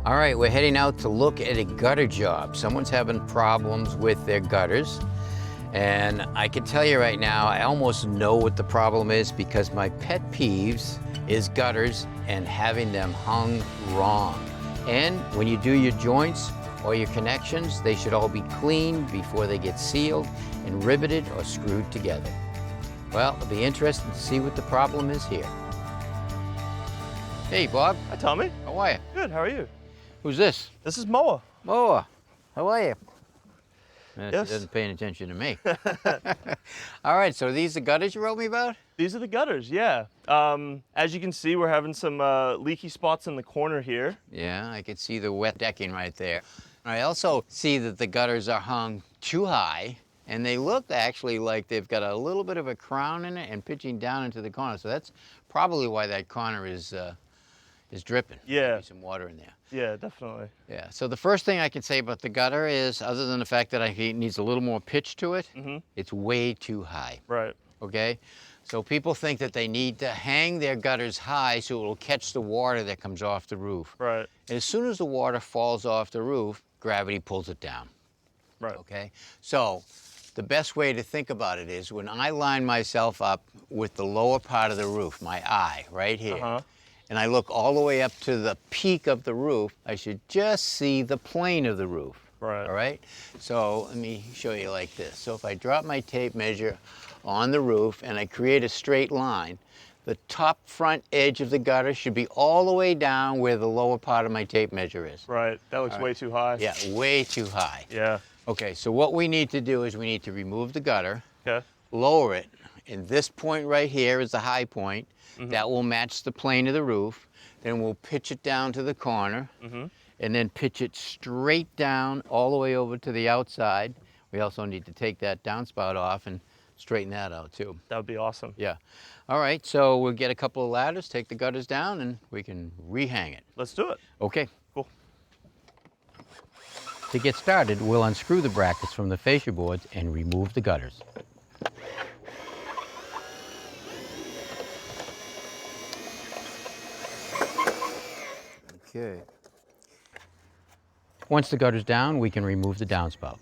All right, we're heading out to look at a gutter job. Someone's having problems with their gutters. And I can tell you right now, I almost know what the problem is because my pet peeves is gutters and having them hung wrong. And when you do your joints or your connections, they should all be cleaned before they get sealed and riveted or screwed together. Well, it'll be interesting to see what the problem is here. Hey, Bob. Hi, Tommy. How are you? Good, how are you? Who's this? This is Moa. Moa. How are you? Yes. She doesn't pay any attention to me. All right, so these the gutters you wrote me about? These are the gutters, yeah. As you can see, we're having some leaky spots in the corner here. Yeah, I can see the wet decking right there. I also see that the gutters are hung too high, and they look actually like they've got a little bit of a crown in it and pitching down into the corner. So that's probably why that corner is dripping. Yeah. Maybe some water in there. Yeah, definitely. Yeah, so the first thing I can say about the gutter is, other than the fact that it needs a little more pitch to it, it's way too high. Right. Okay? So people think that they need to hang their gutters high so it will catch the water that comes off the roof. Right. And as soon as the water falls off the roof, gravity pulls it down. Right. Okay? So the best way to think about it is when I line myself up with the lower part of the roof, my eye, right here, and I look all the way up to the peak of the roof, I should just see the plane of the roof. Right. All right? So let me show you like this. So if I drop my tape measure on the roof and I create a straight line, the top front edge of the gutter should be all the way down where the lower part of my tape measure is. Right. That looks way too high. Yeah, way too high. Yeah. Okay, so what we need to do is we need to remove the gutter, Okay. lower it, and this point right here is the high point. That will match the plane of the roof. Then we'll pitch it down to the corner, and then pitch it straight down all the way over to the outside. We also need to take that downspout off and straighten that out too. That would be awesome. Yeah. All right, so we'll get a couple of ladders, take the gutters down, and we can rehang it. Let's do it. Okay. Cool. To get started, we'll unscrew the brackets from the fascia boards and remove the gutters. Okay. Once the gutter's down, we can remove the downspout.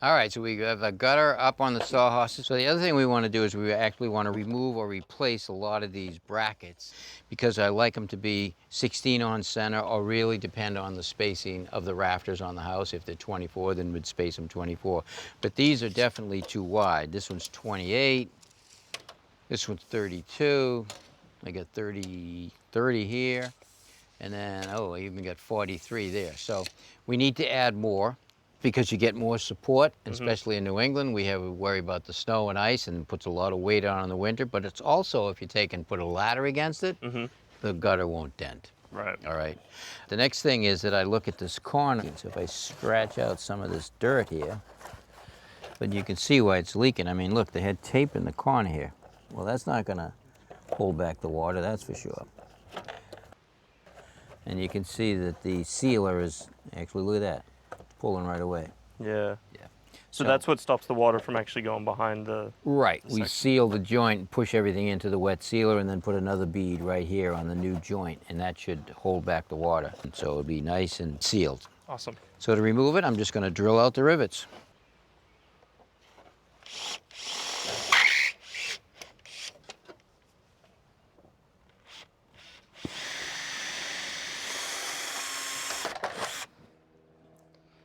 All right, so we have a gutter up on the sawhorses. So the other thing we want to do is we actually want to remove or replace a lot of these brackets because I like them to be 16 on center or really depend on the spacing of the rafters on the house. If they're 24, then we'd space them 24. But these are definitely too wide. This one's 28, this one's 32. I got 30 here, and then, oh, I even got 43 there. So we need to add more, because you get more support, especially in New England. We have a worry about the snow and ice and it puts a lot of weight on in the winter, but it's also, if you take and put a ladder against it, the gutter won't dent. Right. All right. The next thing is that I look at this corner. So if I scratch out some of this dirt here, but you can see why it's leaking. I mean, look, they had tape in the corner here. Well, that's not gonna hold back the water, that's for sure. And you can see that the sealer is, actually, look at that. Pulling right away. Yeah. Yeah. So that's what stops the water from actually going behind the... Right. We section. seal the joint, push everything into the wet sealer, and then put another bead right here on the new joint, and that should hold back the water. And so it'll be nice and sealed. Awesome. So to remove it, I'm just going to drill out the rivets.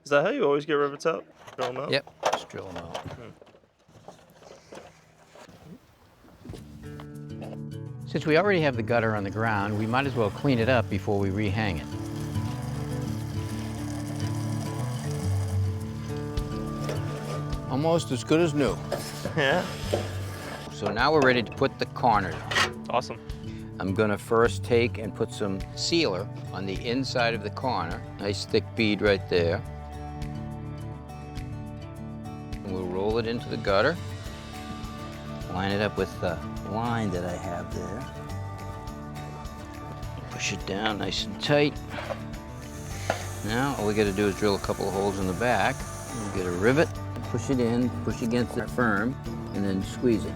Is that how you always get rivets out? Drill them out? Yep, just drill them out. Since we already have the gutter on the ground, we might as well clean it up before we rehang it. Almost as good as new. Yeah. So now we're ready to put the corners on. Awesome. I'm gonna first take and put some sealer on the inside of the corner. Nice thick bead right there. And we'll roll it into the gutter. Line it up with the line that I have there. Push it down nice and tight. Now all we gotta do is drill a couple of holes in the back. We'll get a rivet, push it in, push against it firm. and then squeeze it.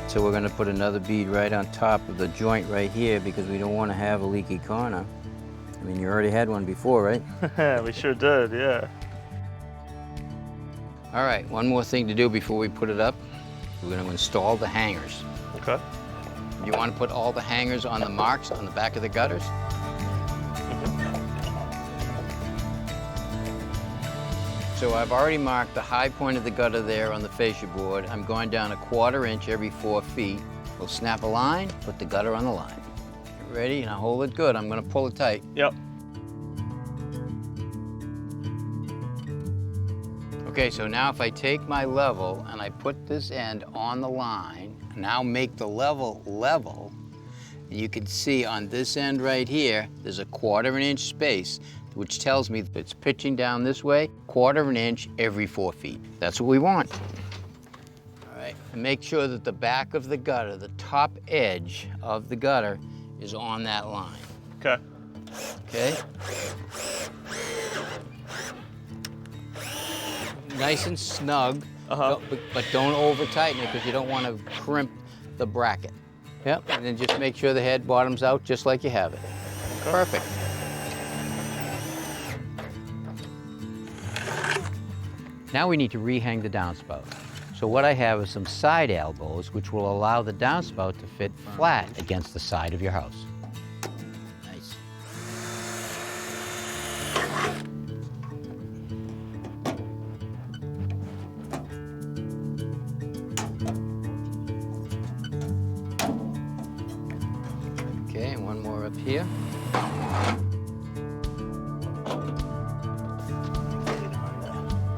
So we're going to put another bead right on top of the joint right here because we don't want to have a leaky corner. I mean, you already had one before, right? We sure did, yeah. All right, one more thing to do before we put it up. We're going to install the hangers. Okay. You want to put all the hangers on the marks on the back of the gutters. So I've already marked the high point of the gutter there on the fascia board. I'm going down 1/4 inch every 4 feet. We'll snap a line, put the gutter on the line. Ready? Now hold it good. I'm going to pull it tight. Yep. Okay, so now if I take my level and I put this end on the line, now make the level level, you can see on this end right here, there's 1/4 inch space, which tells me that it's pitching down this way, 1/4 inch every 4 feet. That's what we want. All right, and make sure that the back of the gutter, the top edge of the gutter, is on that line. Okay. Okay? Nice and snug, but don't over tighten it because you don't want to crimp the bracket. Yep, and then just make sure the head bottoms out just like you have it. Perfect. Now we need to rehang the downspout. So what I have is some side elbows which will allow the downspout to fit flat against the side of your house. Nice. Okay, and one more up here.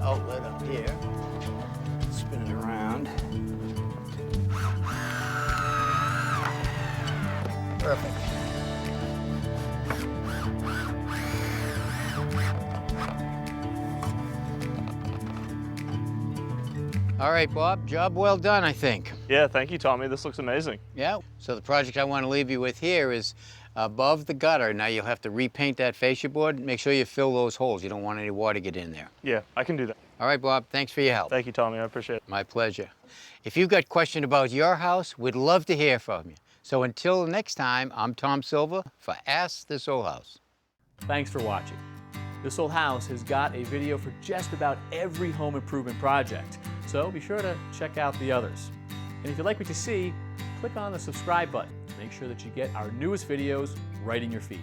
Outlet up here. Spin it around. Perfect. All right, Bob, job well done, I think. Yeah, thank you, Tommy. This looks amazing. Yeah, so the project I want to leave you with here is above the gutter. Now you'll have to repaint that fascia board. Make sure you fill those holes. You don't want any water to get in there. Yeah, I can do that. All right, Bob, thanks for your help. Thank you, Tommy. I appreciate it. My pleasure. If you've got questions about your house, we'd love to hear from you. So until next time, I'm Tom Silva for Ask This Old House. Thanks for watching. This Old House has got a video for just about every home improvement project, so be sure to check out the others. And if you like what you see, click on the subscribe button to make sure that you get our newest videos right in your feed.